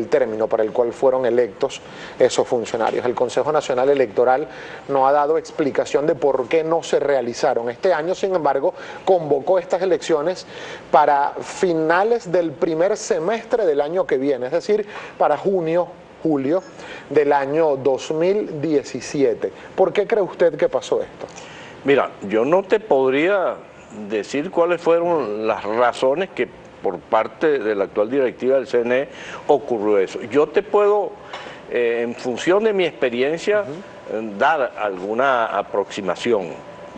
el término para el cual fueron electos esos funcionarios. El Consejo Nacional Electoral no ha dado explicación de por qué no se realizaron este año, sin embargo, convocó estas elecciones para finales del primer semestre del año que viene, es decir, para junio, julio del año 2017. ¿Por qué cree usted que pasó esto? Mira, yo no te podría decir cuáles fueron las razones que por parte de la actual directiva del CNE ocurrió eso. Yo te puedo, en función de mi experiencia, dar alguna aproximación.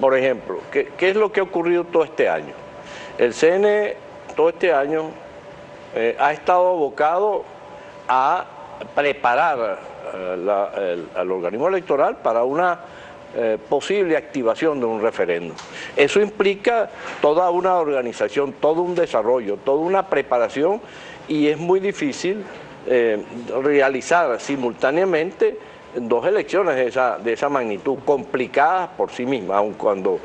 Por ejemplo, ¿qué es lo que ha ocurrido todo este año? El CNE todo este año ha estado abocado a preparar al organismo electoral para una posible activación de un referéndum. Eso implica toda una organización, todo un desarrollo, toda una preparación, y es muy difícil realizar simultáneamente dos elecciones de esa magnitud, complicadas por sí mismas, aun cuando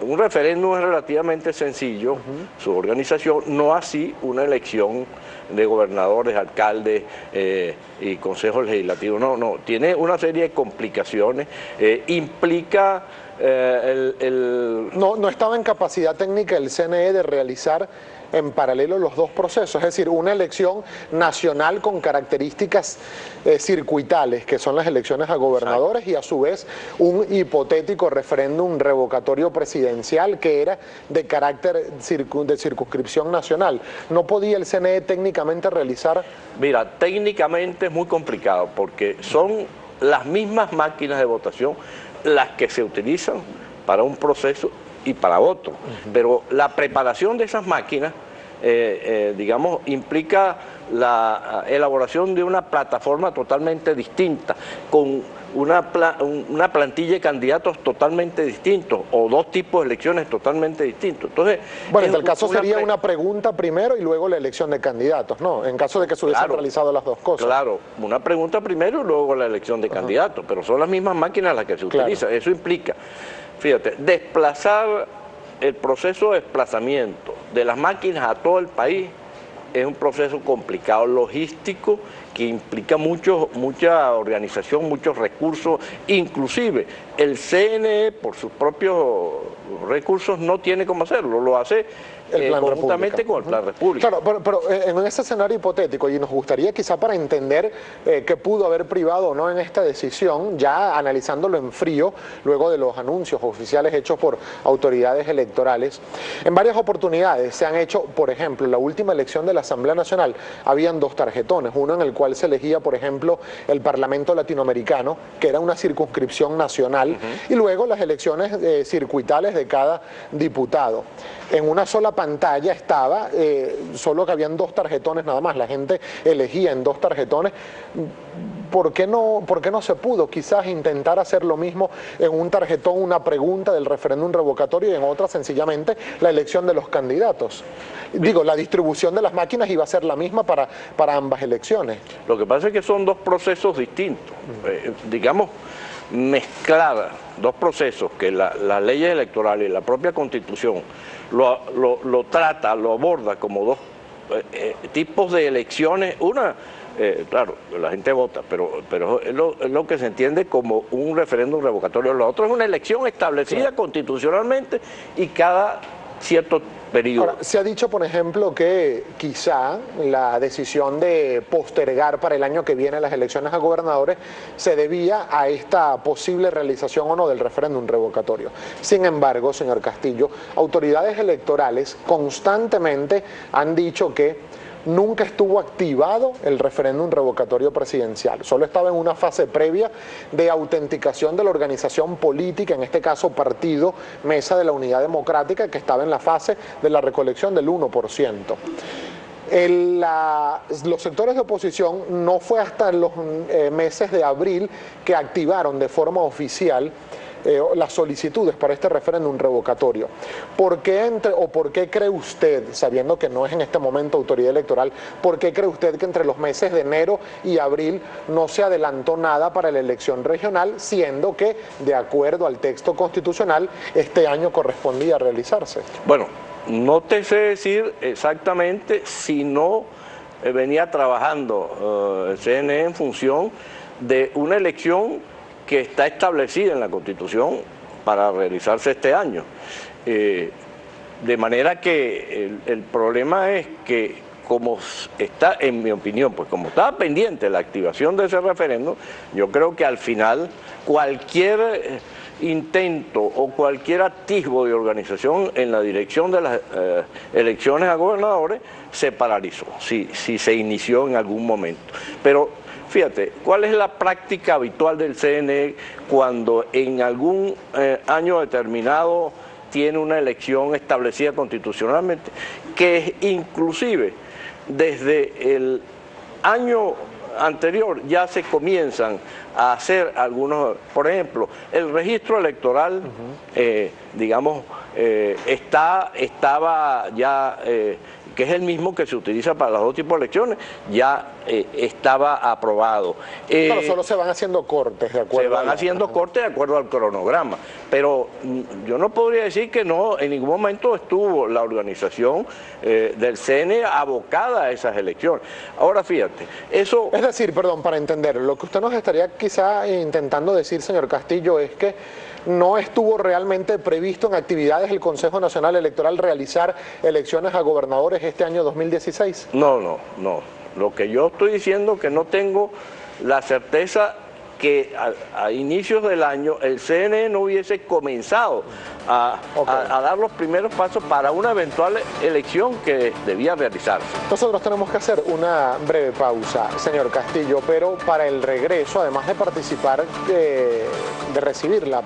un referéndum es relativamente sencillo, su organización, no así una elección de gobernadores, alcaldes y consejos legislativos. No, tiene una serie de complicaciones, implica No estaba en capacidad técnica el CNE de realizar en paralelo los dos procesos, es decir, una elección nacional con características circuitales, que son las elecciones a gobernadores, y a su vez un hipotético referéndum revocatorio presidencial que era de carácter de circunscripción nacional. ¿No podía el CNE técnicamente realizar? Mira, técnicamente es muy complicado porque son las mismas máquinas de votación las que se utilizan para un proceso y para otro, pero la preparación de esas máquinas, digamos, implica la elaboración de una plataforma totalmente distinta, con una plantilla de candidatos totalmente distintos, o dos tipos de elecciones totalmente distintos. Entonces, bueno, en tal caso sería una pregunta primero y luego la elección de candidatos, ¿no? En caso de que se hubiesen realizado las dos cosas. Claro, una pregunta primero y luego la elección de candidatos, pero son las mismas máquinas las que se utilizan. Eso implica, fíjate, desplazar el proceso de desplazamiento de las máquinas a todo el país es un proceso complicado, logístico, que implica mucha organización, muchos recursos. Inclusive el CNE, por sus propios recursos, no tiene cómo hacerlo, lo hace conjuntamente con el Plan República. Claro, pero en ese escenario hipotético, y nos gustaría quizá para entender qué pudo haber privado o no en esta decisión, ya analizándolo en frío, luego de los anuncios oficiales hechos por autoridades electorales, en varias oportunidades se han hecho, por ejemplo, en la última elección de la Asamblea Nacional, habían dos tarjetones, uno en el cual se elegía, por ejemplo, el Parlamento Latinoamericano, que era una circunscripción nacional, y luego las elecciones circuitales de cada diputado. En una sola pantalla estaba, solo que habían dos tarjetones nada más, la gente elegía en dos tarjetones. ¿Por qué no se pudo quizás intentar hacer lo mismo en un tarjetón, una pregunta del referéndum revocatorio, y en otra sencillamente la elección de los candidatos? Digo, la distribución de las máquinas iba a ser la misma para ambas elecciones. Lo que pasa es que son dos procesos distintos. Digamos, mezclar dos procesos que las leyes electorales y la propia Constitución lo trata, lo aborda como dos tipos de elecciones. Una, claro, la gente vota, pero es lo que se entiende como un referéndum revocatorio. Lo otro es una elección establecida constitucionalmente y cada cierto periodo. Ahora, se ha dicho, por ejemplo, que quizá la decisión de postergar para el año que viene las elecciones a gobernadores se debía a esta posible realización o no del referéndum revocatorio. Sin embargo, señor Castillo, autoridades electorales constantemente han dicho que nunca estuvo activado el referéndum revocatorio presidencial, solo estaba en una fase previa de autenticación de la organización política, en este caso partido Mesa de la Unidad Democrática, que estaba en la fase de la recolección del 1%. Los sectores de oposición no fue hasta los meses de abril que activaron de forma oficial las solicitudes para este referéndum revocatorio. ¿Por qué cree usted, sabiendo que no es en este momento autoridad electoral, por qué cree usted que entre los meses de enero y abril no se adelantó nada para la elección regional, siendo que, de acuerdo al texto constitucional, este año correspondía realizarse? Bueno, no te sé decir exactamente si no venía trabajando el CNE en función de una elección que está establecida en la Constitución para realizarse este año. De manera que el problema es que, como está, en mi opinión, pues como estaba pendiente la activación de ese referéndum, yo creo que al final cualquier intento o cualquier atisbo de organización en la dirección de las elecciones a gobernadores se paralizó, si se inició en algún momento. Pero fíjate, ¿cuál es la práctica habitual del CNE cuando en algún año determinado tiene una elección establecida constitucionalmente? Que inclusive desde el año anterior ya se comienzan a hacer algunos, por ejemplo, el registro electoral, digamos, estaba ya, que es el mismo que se utiliza para los dos tipos de elecciones, ya estaba aprobado. Pero solo se van haciendo cortes de acuerdo. Se van haciendo cortes de acuerdo al cronograma, pero yo no podría decir que no, en ningún momento estuvo la organización del CNE abocada a esas elecciones. Ahora fíjate, eso... Es decir, perdón, para entender, lo que usted nos estaría quizá intentando decir, señor Castillo, es que no estuvo realmente previsto en actividades del Consejo Nacional Electoral realizar elecciones a gobernadores este año 2016. No. Lo que yo estoy diciendo es que no tengo la certeza que a inicios del año el CNE no hubiese comenzado a dar los primeros pasos para una eventual elección que debía realizarse. Nosotros tenemos que hacer una breve pausa, señor Castillo, pero para el regreso, además de participar, de recibir la